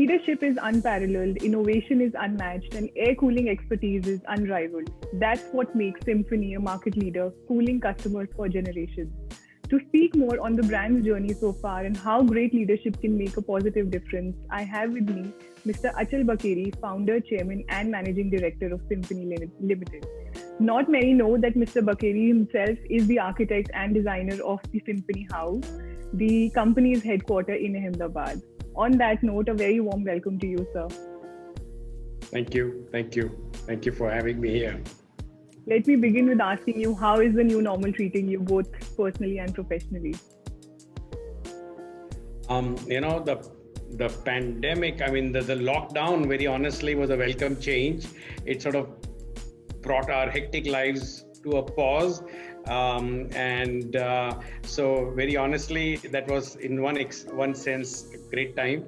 Leadership is unparalleled, innovation is unmatched, and air cooling expertise is unrivaled. That's what makes Symphony a market leader, cooling customers for generations. To speak more on the brand's journey so far and how great leadership can make a positive difference, I have with me Mr. Achal Bakeri, founder, chairman, and managing director of Symphony Limited. Not many know that Mr. Bakeri himself is the architect and designer of the Symphony House, the company's headquarters in Ahmedabad. On that note, a very warm welcome to you, sir. Thank you. Thank you. Thank you for having me here. Let me begin with asking you, how is the new normal treating you both personally and professionally? The pandemic, the lockdown, very honestly, was a welcome change. It sort of brought our hectic lives to a pause. So very honestly, that was in one sense a great time.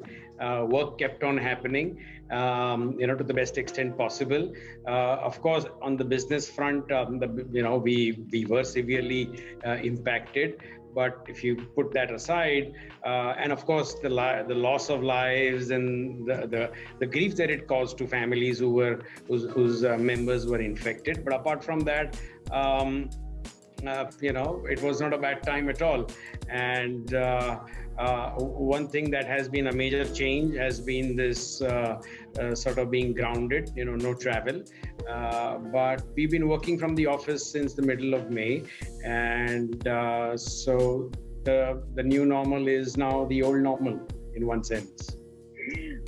Work kept on happening, to the best extent possible. Of course, on the business front, we were severely impacted. But if you put that aside, and of course the loss of lives and the grief that it caused to families whose members were infected. But apart from that, it was not a bad time at all. And one thing that has been a major change has been this sort of being grounded, no travel. But we've been working from the office since the middle of May. And so the new normal is now the old normal in one sense.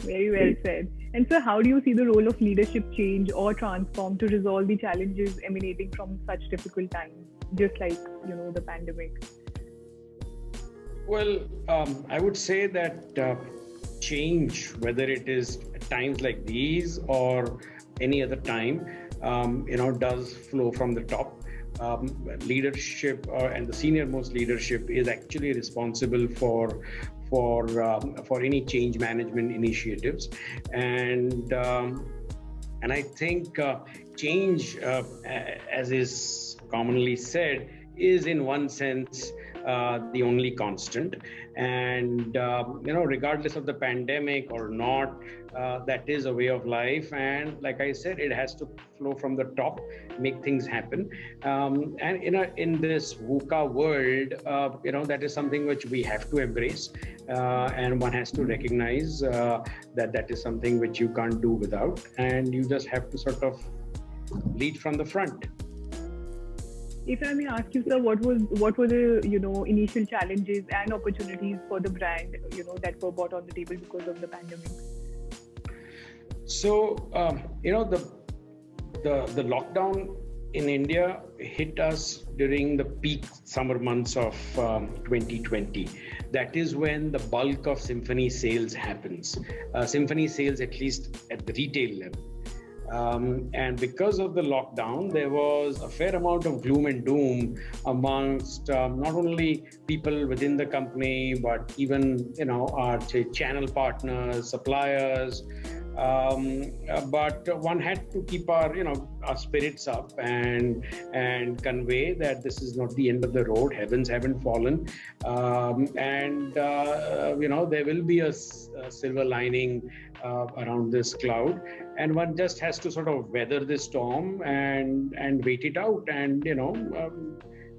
Very well said. And so how do you see the role of leadership change or transform to resolve the challenges emanating from such difficult times, just like, the pandemic? Well, I would say that change, whether it is at times like these or any other time, does flow from the top. Leadership and the senior most leadership is actually responsible for any change management initiatives, and I think change, as is commonly said, is in one sense the only constant. And regardless of the pandemic or not, that is a way of life. And like I said, it has to flow from the top, make things happen. And in this VUCA world, that is something which we have to embrace, and one has to recognize that is something which you can't do without, and you just have to sort of lead from the front. If I may ask you, sir, what were the initial challenges and opportunities for the brand that were brought on the table because of the pandemic? So the lockdown in India hit us during the peak summer months of 2020. That is when the bulk of Symphony sales happens. Symphony sales, at least at the retail level. And because of the lockdown, there was a fair amount of gloom and doom amongst not only people within the company, but even our channel partners, suppliers. But one had to keep our spirits up and convey that this is not the end of the road. Heavens haven't fallen, and there will be a silver lining around this cloud, and one just has to sort of weather this storm and wait it out. And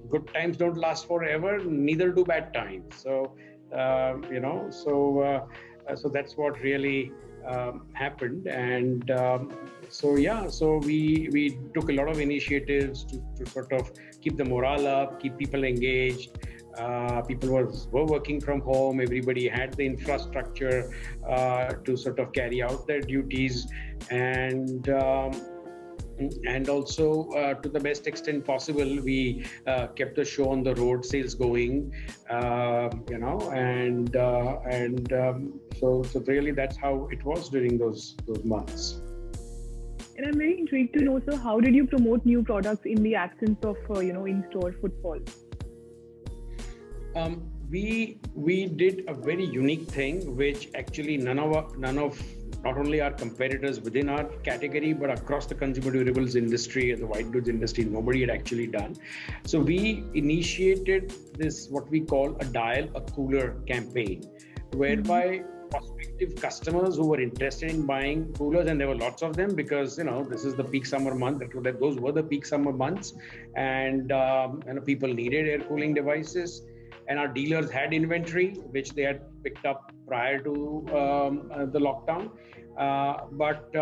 good times don't last forever, neither do bad times. So so that's what really happened. And so we took a lot of initiatives to sort of keep the morale up, keep people engaged. People were working from home. Everybody had the infrastructure to sort of carry out their duties, and also to the best extent possible, we kept the show on the road, sales going, so really that's how it was during those months. And I'm very intrigued to know, sir, how did you promote new products in the absence of in-store footfall? We did a very unique thing, which actually none of not only our competitors within our category, but across the consumer durables industry and the white goods industry, nobody had actually done. So we initiated this, what we call a dial a cooler campaign, whereby prospective customers who were interested in buying coolers, and there were lots of them because this is the peak summer month. Those were the peak summer months, and people needed air cooling devices, and our dealers had inventory which they had picked up prior to the lockdown, but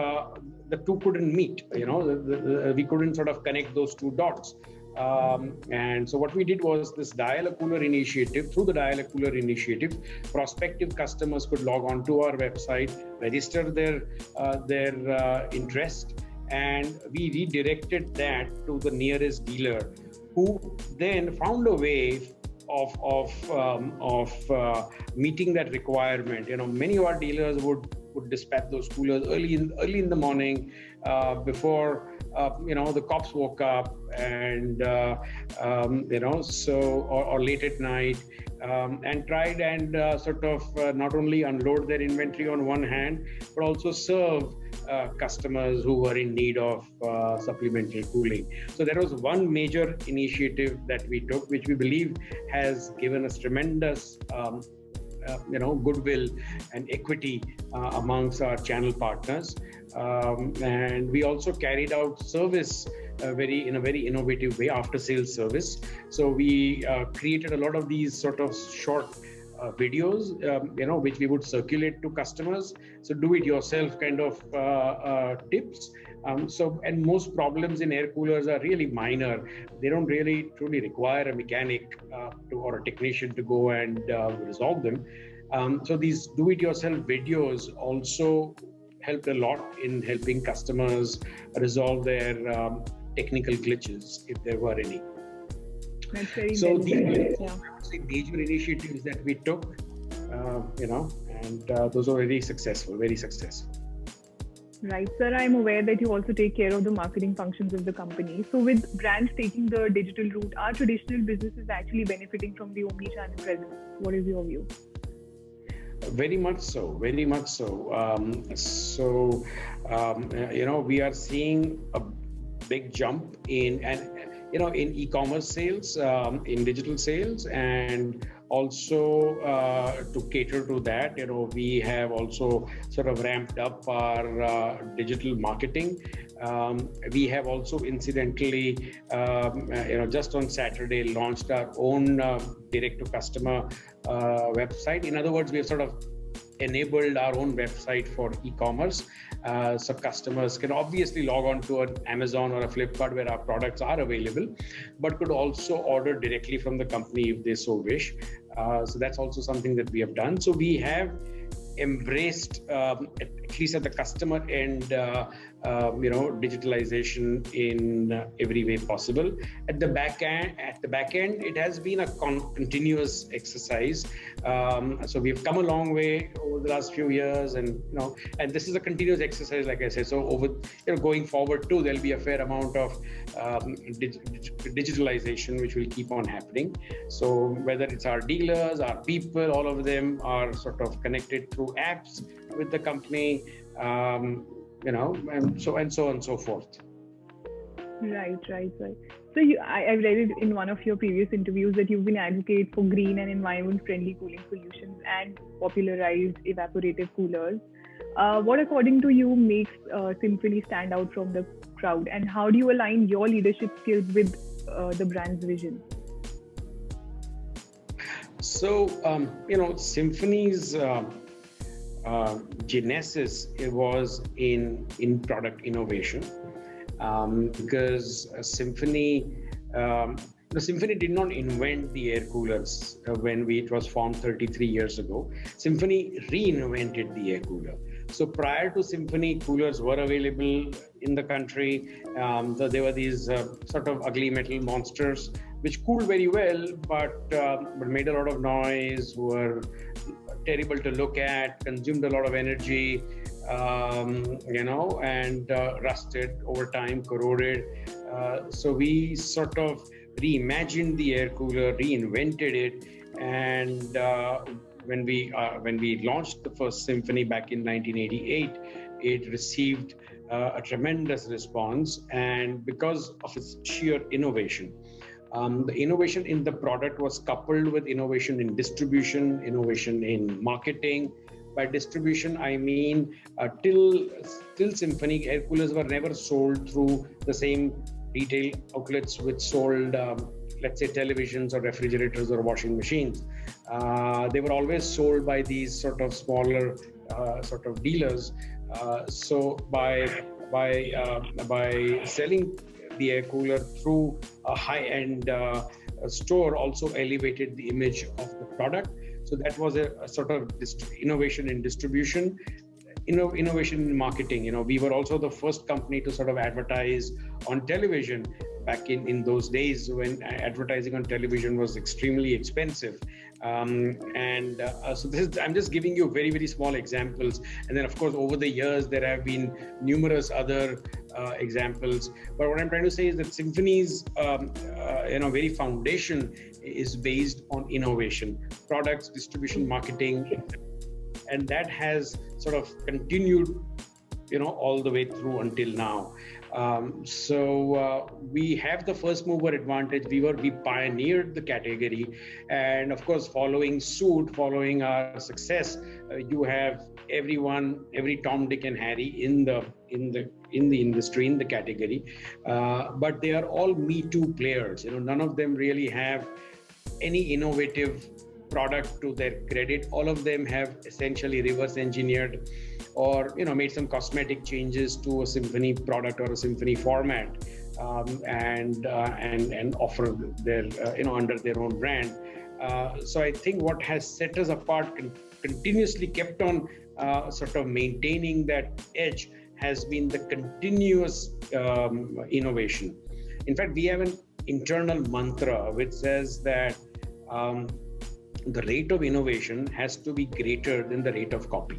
the two couldn't meet. We couldn't sort of connect those two dots. And so what we did was this Dial a Cooler initiative. Through the Dial a Cooler initiative, prospective customers could log on to our website, register their interest, and we redirected that to the nearest dealer, who then found a way of meeting that requirement. Many of our dealers would dispatch those coolers early in the morning, before the cops woke up, and or late at night, and tried and not only unload their inventory on one hand, but also serve customers who were in need of supplementary cooling. So that was one major initiative that we took, which we believe has given us tremendous goodwill and equity amongst our channel partners. And we also carried out service in a very innovative way, after sales service. So we created a lot of these sort of short videos, which we would circulate to customers. So do it yourself kind of tips. And most problems in air coolers are really minor. They don't really truly require a mechanic or a technician to go and resolve them. So these do-it-yourself videos also helped a lot in helping customers resolve their technical glitches, if there were any. That's very so these are major initiatives that we took, and those are very successful. Right, sir. I'm aware that you also take care of the marketing functions of the company. So with brands taking the digital route, are traditional businesses actually benefiting from the omni-channel presence? What is your view? Very much so. We are seeing a big jump in e-commerce sales, in digital sales, and also to cater to that, we have also sort of ramped up our digital marketing. We have also incidentally, just on Saturday, launched our own direct-to-customer website. In other words, we have sort of enabled our own website for e-commerce. So customers can obviously log on to an Amazon or a Flipkart where our products are available, but could also order directly from the company if they so wish. So that's also something that we have done. So we have embraced, at least at the customer end, digitalization in every way possible. At the back end, it has been a continuous exercise. So we've come a long way over the last few years, and this is a continuous exercise, like I said. So over going forward too, there'll be a fair amount of digitalization which will keep on happening. So whether it's our dealers, our people, all of them are sort of connected through apps with the company, and so on and so forth. Right. So I read it in one of your previous interviews that you've been advocate for green and environment-friendly cooling solutions and popularized evaporative coolers. What, according to you, makes Symphony stand out from the crowd, and how do you align your leadership skills with the brand's vision? So, Symphony's genesis, it was in product innovation, because Symphony did not invent the air coolers when it was formed 33 years ago. Symphony reinvented the air cooler. So prior to Symphony, coolers were available in the country. So there were these sort of ugly metal monsters which cooled very well, but made a lot of noise, were terrible to look at, consumed a lot of energy, and rusted over time, corroded. So we sort of reimagined the air cooler, reinvented it, and when we launched the first Symphony back in 1988, it received a tremendous response, and because of its sheer innovation. The innovation in the product was coupled with innovation in distribution, innovation in marketing, By distribution, I mean till Symphony, air coolers were never sold through the same retail outlets which sold, let's say, televisions or refrigerators or washing machines. They were always sold by these sort of smaller sort of dealers. So by selling the air cooler through a high-end store also elevated the image of the product. So that was a sort of innovation in distribution, innovation in marketing. We were also the first company to sort of advertise on television back in those days when advertising on television was extremely expensive. So I'm just giving you very, very small examples. And then, of course, over the years, there have been numerous other examples. But what I'm trying to say is that Symphony's very foundation is based on innovation, products, distribution, marketing, and that has sort of continued all the way through until now. So we have the first mover advantage. We pioneered the category, and of course, following our success, you have every Tom, Dick, and Harry in the industry, in the category, but they are all Me Too players. None of them really have any innovative product to their credit. All of them have essentially reverse engineered or made some cosmetic changes to a Symphony product or a Symphony format, and offer their under their own brand. So I think what has set us apart, continuously kept on sort of maintaining that edge, has been the continuous innovation. In fact, we have an internal mantra which says that the rate of innovation has to be greater than the rate of copy.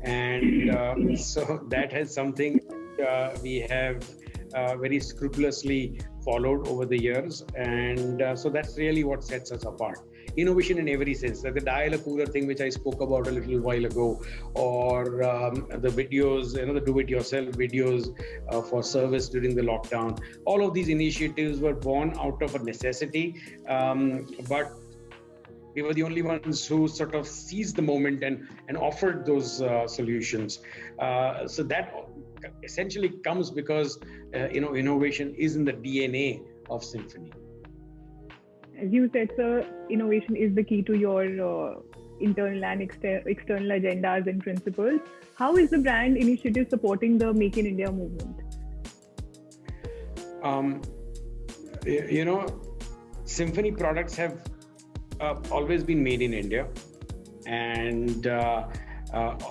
And so that is something we have very scrupulously followed over the years, and so that's really what sets us apart. Innovation in every sense, like the dial-a-cooler thing which I spoke about a little while ago, or the videos, the do-it-yourself videos for service during the lockdown. All of these initiatives were born out of a necessity, but we were the only ones who sort of seized the moment and offered those solutions. So that essentially comes because innovation is in the DNA of Symphony. As you said, sir, innovation is the key to your internal and external agendas and principles. How is the brand initiative supporting the Make in India movement? Symphony products have always been made in India, and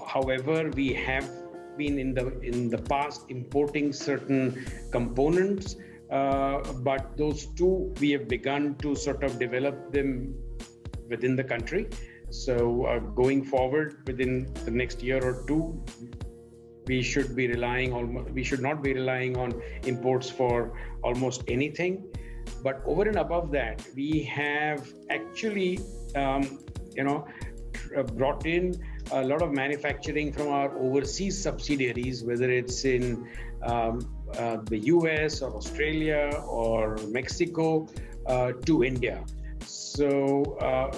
however, we have been in the past importing certain components, but those two we have begun to sort of develop them within the country. So going forward, within the next year or two, we should not be relying on imports for almost anything. But over and above that, we have actually, brought in a lot of manufacturing from our overseas subsidiaries, whether it's in the US or Australia or Mexico, to India. So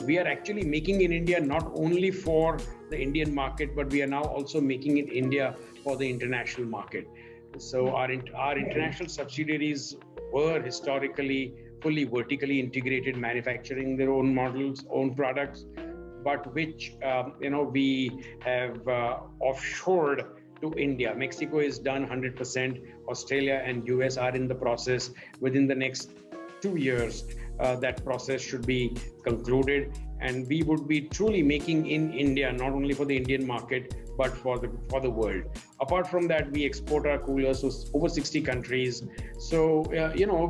we are actually making in India not only for the Indian market, but we are now also making in India for the international market. So our international subsidiaries were historically fully vertically integrated, manufacturing their own models, own products, but which we have offshored to India. Mexico is done 100%. Australia and US are in the process. Within the next 2 years, that process should be concluded, and we would be truly making in India, not only for the Indian market, but for the world. Apart from that, we export our coolers to over 60 countries. So,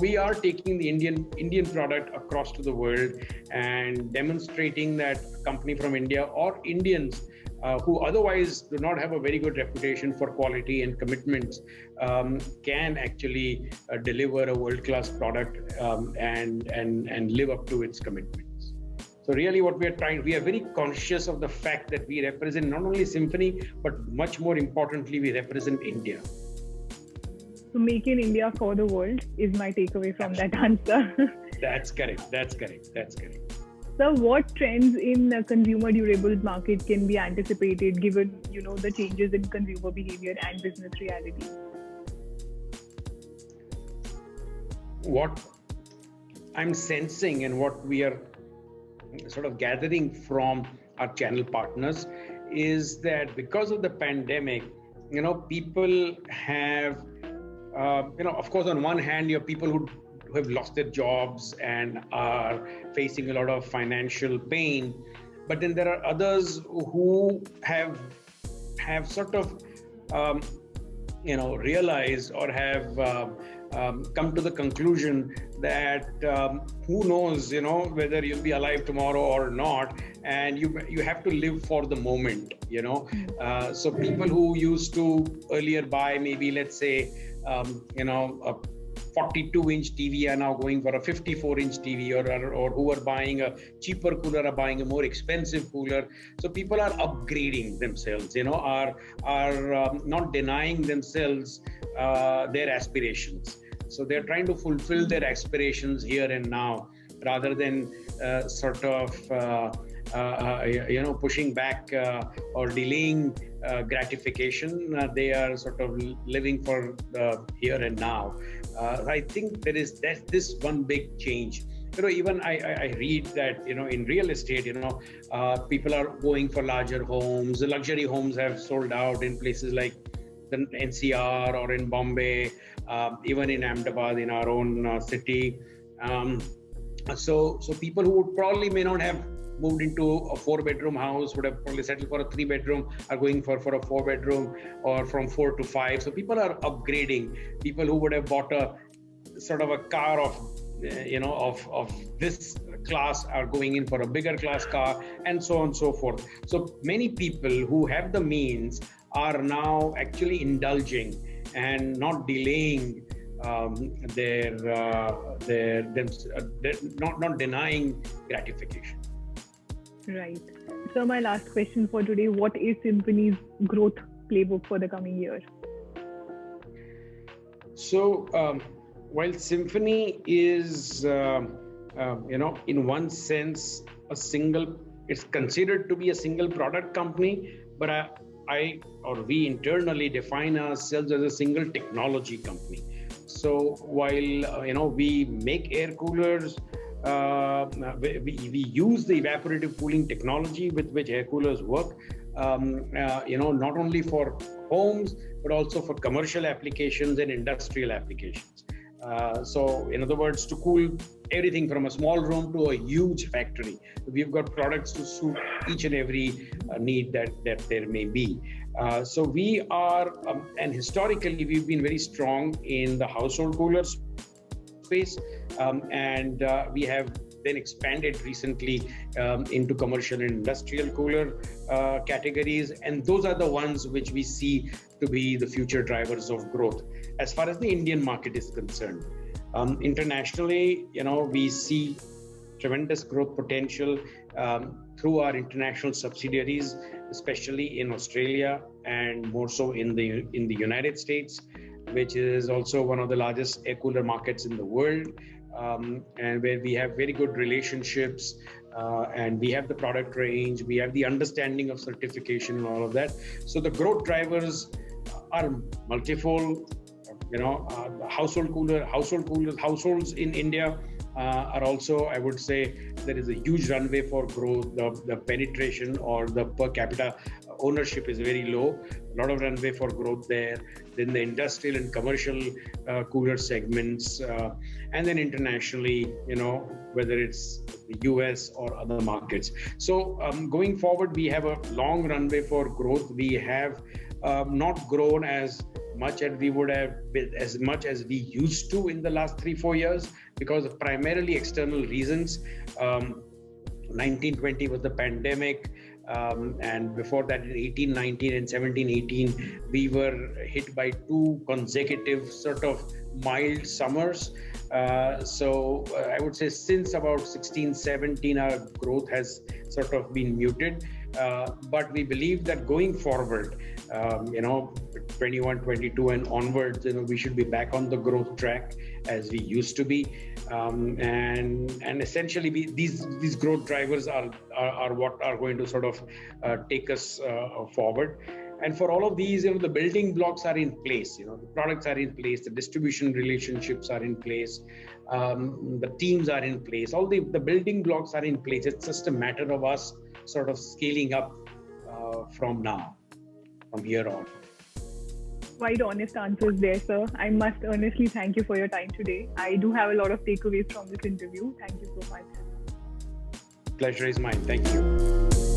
we are taking the Indian product across to the world and demonstrating that a company from India or Indians who otherwise do not have a very good reputation for quality and commitments can actually deliver a world-class product and live up to its commitments. So really what we are very conscious of the fact that we represent not only Symphony, but much more importantly, we represent India. So make in India for the world is my takeaway from that answer. That's correct. So, what trends in the consumer durables market can be anticipated given the changes in consumer behavior and business reality? What I'm sensing and what we are sort of gathering from our channel partners is that because of the pandemic, people have, of course, on one hand, you have people who have lost their jobs and are facing a lot of financial pain, but then there are others who have sort of realized or have come to the conclusion that who knows, whether you'll be alive tomorrow or not, and you have to live for the moment, So people who used to earlier buy maybe, let's say, a 42-inch TV are now going for a 54-inch TV, or who are buying a cheaper cooler are buying a more expensive cooler. So people are upgrading themselves, are not denying themselves their aspirations. So they're trying to fulfill their aspirations here and now, rather than sort of pushing back or delaying gratification. They are sort of living for here and now. I think there is this one big change. Even I read that in real estate, people are going for larger homes. The luxury homes have sold out in places like the NCR or in Bombay, even in Ahmedabad, in our own city. So people who would probably may not have moved into a 4-bedroom house, would have probably settled for a 3-bedroom, are going for a 4-bedroom, or from 4 to 5. So people are upgrading. People who would have bought a sort of a car of this class are going in for a bigger class car, and so on and so forth. So many people who have the means are now actually indulging and not delaying their not denying gratification. Right. So my last question for today: what is Symphony's growth playbook for the coming year? So while Symphony is in one sense it's considered to be a single product company, but we internally define ourselves as a single technology company. So while we make air coolers, we use the evaporative cooling technology with which air coolers work, not only for homes but also for commercial applications and industrial applications. So in other words, to cool everything from a small room to a huge factory, we've got products to suit each and every need that there may be. So we are, and historically we've been very strong in the household cooler space, and we have then expanded recently into commercial and industrial cooler categories, and those are the ones which we see to be the future drivers of growth. As far as the Indian market is concerned, internationally, we see tremendous growth potential through our international subsidiaries, especially in Australia and more so in the United States, which is also one of the largest air cooler markets in the world, and where we have very good relationships, and we have the product range, we have the understanding of certification and all of that. So the growth drivers are multifold. Households in India are also, I would say, there is a huge runway for growth. The penetration or the per capita ownership is very low. A lot of runway for growth there. Then the industrial and commercial cooler segments, and then internationally, whether it's the US or other markets. So going forward, we have a long runway for growth. We have not grown as much as we used to in the last 3-4 years because of primarily external reasons. 19-20 was the pandemic, and before that in 18-19 and 17-18 we were hit by 2 consecutive sort of mild summers. So I would say since about 16-17 our growth has sort of been muted. But we believe that going forward, 21, 22 and onwards, we should be back on the growth track as we used to be. And essentially these growth drivers are what are going to sort of take us forward. And for all of these, the building blocks are in place. The products are in place, the distribution relationships are in place, the teams are in place. All the building blocks are in place. It's just a matter of us sort of scaling up from here on. Quite honest answers there, sir. I must earnestly thank you for your time today. I do have a lot of takeaways from this interview. Thank you so much. Pleasure is mine. Thank you.